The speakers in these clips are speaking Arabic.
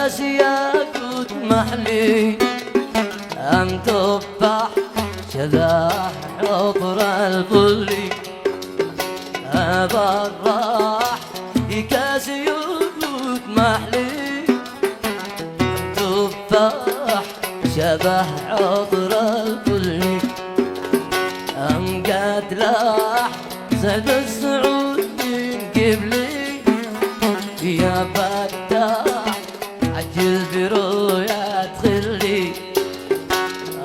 كاس ياقوت محلي أم تفاح شذاح عطر البلي أبا الراح كاس ياقوت محلي أم تفاح شبه عطر البلي أم قد لاح سد السعود من قبلي يا فتاح عجل برؤيا تخلي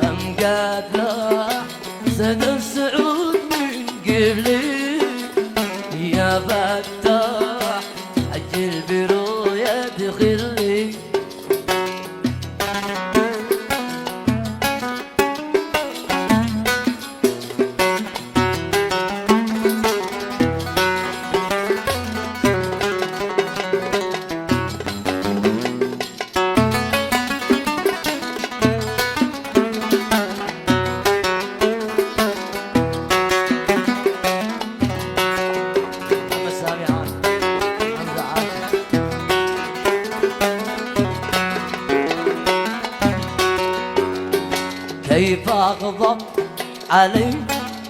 أم قد لاح سد السعود من قبلي يا فتاح عجل برؤيا تخلي كيف أغضب علي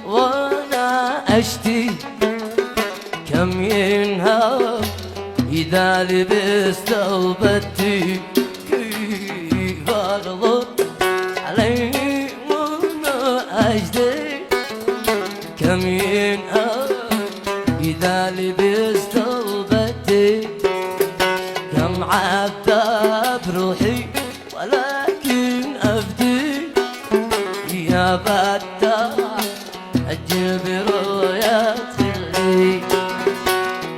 وأنا أشتي كم ينهار إذا لبست وبدي كيف أغضب علي وأنا أشتي كم ينهار إذا لبست وبدي كم عذاب روحي ولكن أفدي يا فتاح أجل برؤيا تخلي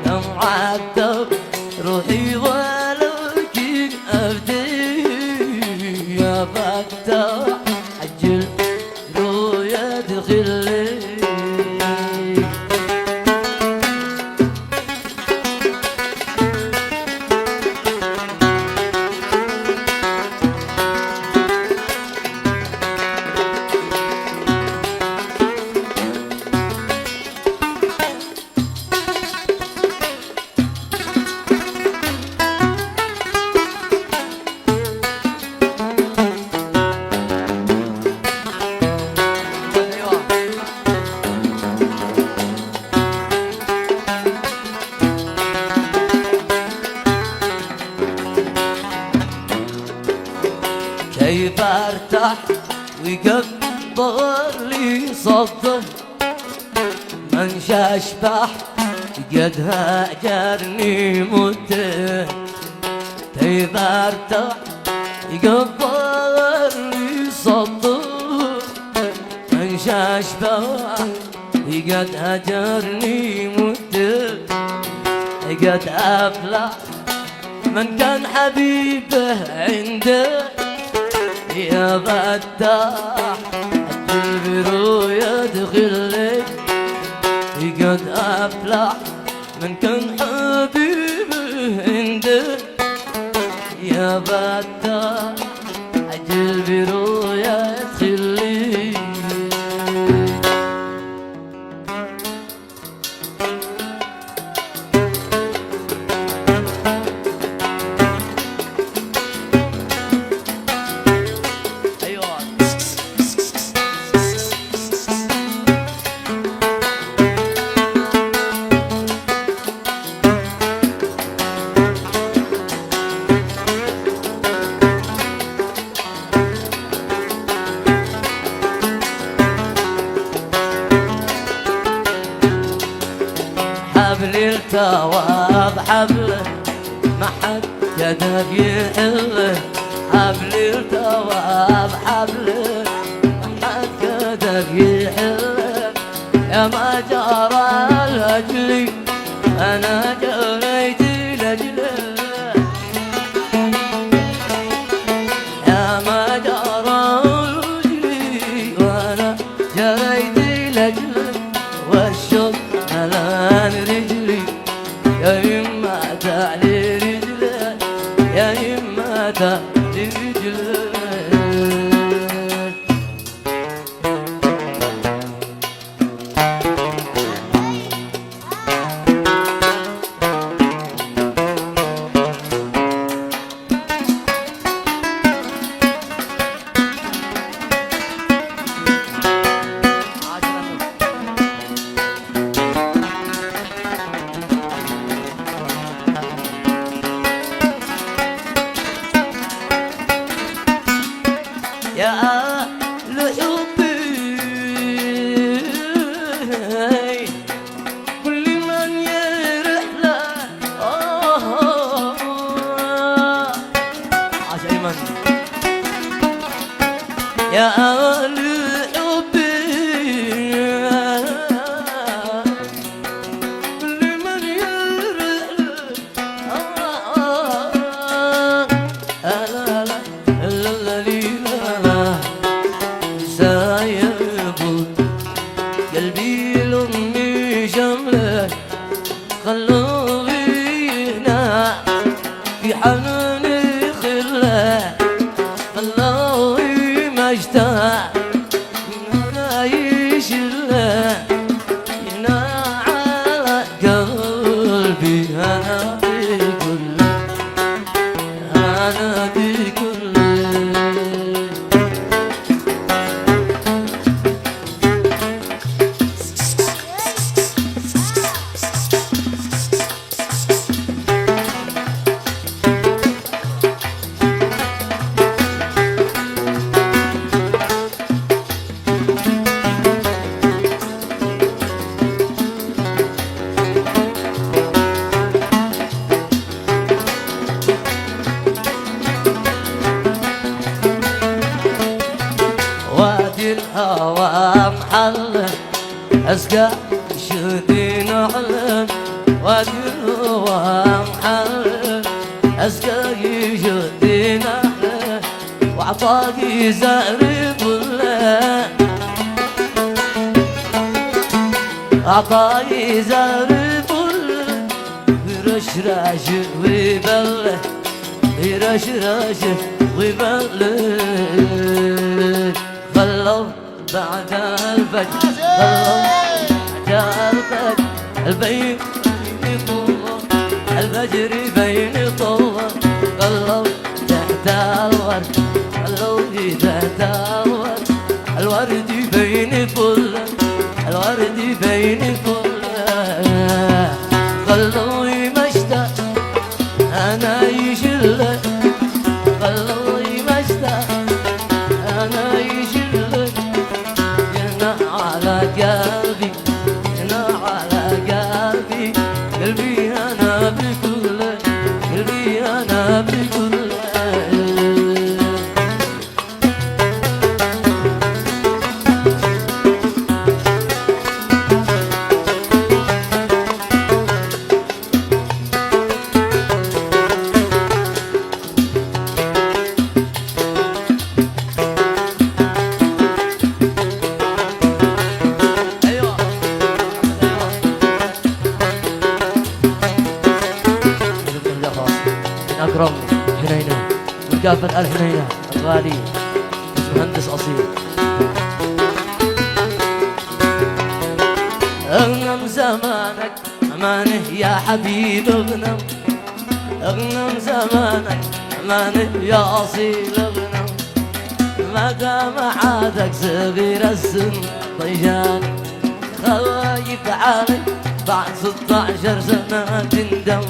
كم عذب روحي ولكن أفدي يا فتاح أجل برؤيا تخلي كيف ارتاح ويكبر لي صدر من اشبح قد هاجرني مده كيف ارتاح يكبر لي صدر من اشبح قد هاجرني مده قد افلح من كان حبيبه عنده يا فتاح أجل برؤيا تخلي قد أفلح من كان حبيبه عنده يا فتاح أجل برؤيا تخلي حبل التواب حبله ما حد قدر يحله حبل التواب حبله ما حد قدر يحله يا ما جرى لاجلي انا جريت لاجله يا ما جرى لاجلي وانا جريت لاجله والشوق ملان رجلي يا يما تعلي رجلي يا يما تعلي رجلي يا أهل حبي كل من يرح له عاش أيمن يا أهل حبي كل من يرح له سايب قلبي لأمي جمله خلوه هنا في حناني خله خلوه ما اشتاق هنا يشله هنا على قلبي أنا بكل أنا بكل وادي الهوى محلم أسقى شدي نعلم وادي الهوى محلم أسقى شدي نعلم وعطاقي زهري بله عطاقي زهري بله يرشرش ويبله يرشرش ويبله خلوا بعد الفجر خلوا بعد الفجر البين يطول الفجر بين طول خلوا تحت الورد خلوا تحت الورد الورد بين فل الورد بين فل خلوا مشتاق أنا يشله خلوا مشتاق أنا يشله هنا على قلبي هنا على قلبي قلبي أنا بكله قلبي أنا بكله أكرم حنينة من كافة الحنينة الغالي مهندس أصيل اغنم زمانك أمانه يا حبيب اغنم اغنم زمانك أمانه يا أصيل اغنم ما دام عادك صغير السن طيجاني خايف علي بعد 16 سنة تندم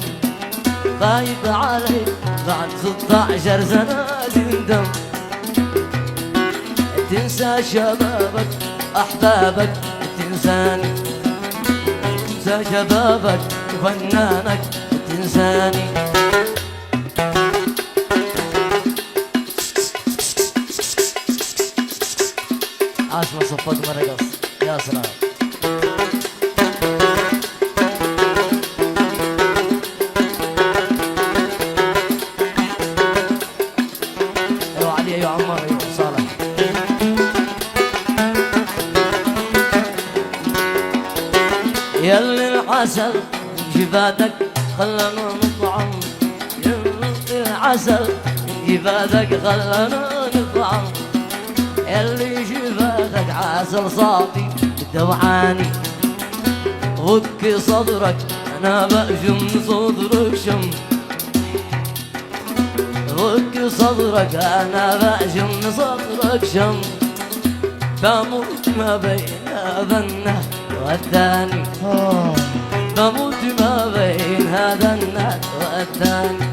خايف علي بعد 16 سنة تندم تنسى شبابك أحبابك تنساني تنسى شبابك وفنانك تنساني عاش ما صفت مرة قص يا سلام ياللي العسل جفاتك خلنا نطعم ياللي العسل جفاتك خلنا نطعم ياللي جفاتك عسل صافي توعاني وبكي صدرك انا بأجم صدرك شم وبكي صدرك انا بأجم صدرك شم بموت ما بين هذا النهر والثاني بموت ما بين هذا النهر والثاني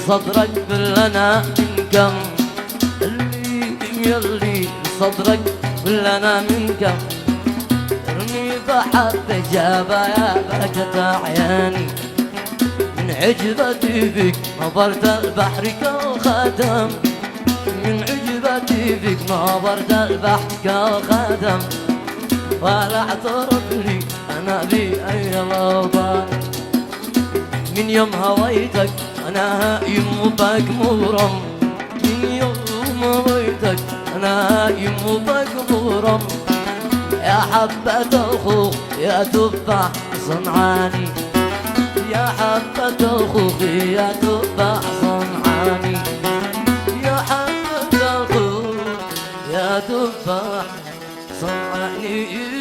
صدرك بالأنا منكم، يلي صدرك بالأنا منكم، ارمي بحب جابا يا بهجة عياني، من عجبتي فيك نظرت البحر كالخدم، من عجبتي فيك نظرت البحر كالخدم، ولا اعترف لي انا بأي الأوضاع، من يوم هويتك انا هايم وباك مغرم، من يوم هويتك انا هايم وباك مغرم، يا حبة الخوخ يا تفاح صنعاني، يا حبة الخوخ يا تفاح صنعاني، يا حبة الخوخ يا تفاح صنعاني.